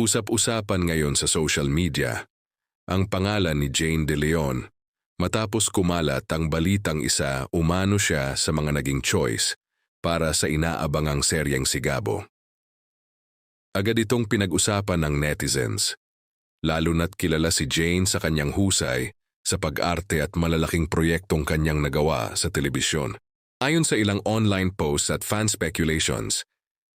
Usap-usapan ngayon sa social media ang pangalan ni Jane De Leon matapos kumalat ang balitang isa umano siya sa mga naging choice para sa inaabangang seryeng Sigabo. Agad itong pinag-usapan ng netizens, lalo na't kilala si Jane sa kanyang husay sa pag-arte at malalaking proyektong kanyang nagawa sa telebisyon. Ayon sa ilang online posts at fan speculations,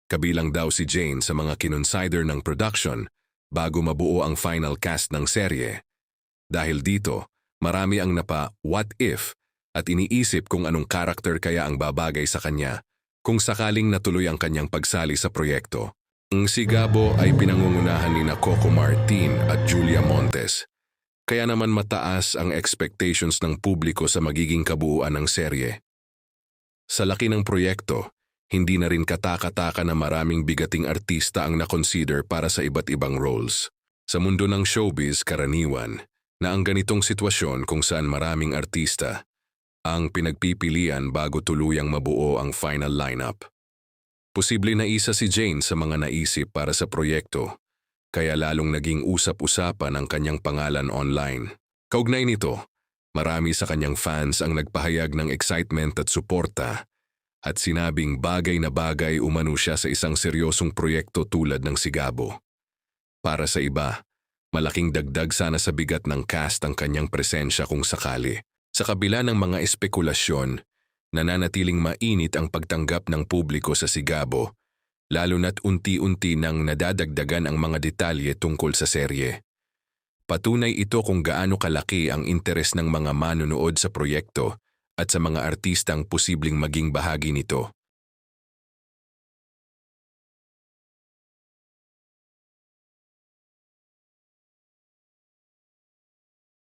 kabilang daw si Jane sa mga kinonsider ng production bago mabuo ang final cast ng serye. Dahil dito, marami ang what if at iniisip kung anong karakter kaya ang babagay sa kanya kung sakaling natuloy ang kanyang pagsali sa proyekto. Ang Sigabo ay pinangungunahan ni Coco Martin at Julia Montes, kaya naman mataas ang expectations ng publiko sa magiging kabuuan ng serye. Sa laki ng proyekto, hindi na rin kataka-taka na maraming bigating artista ang na-consider para sa iba't ibang roles. Sa mundo ng showbiz, karaniwan na ang ganitong sitwasyon kung saan maraming artista ang pinagpipilian bago tuluyang mabuo ang final lineup. Posible na isa si Jane sa mga naisip para sa proyekto, kaya lalong naging usap-usapan ang kanyang pangalan online. Kaugnay nito, marami sa kanyang fans ang nagpahayag ng excitement at suporta at sinabing bagay na bagay umano siya sa isang seryosong proyekto tulad ng Sigabo. Para sa iba, malaking dagdag sana sa bigat ng cast ang kanyang presensya kung sakali. Sa kabila ng mga espekulasyon, nananatiling mainit ang pagtanggap ng publiko sa Sigabo, lalo na't unti-unti nang nadadagdagan ang mga detalye tungkol sa serye. Patunay ito kung gaano kalaki ang interes ng mga manonood sa proyekto at sa mga artistang posibleng maging bahagi nito.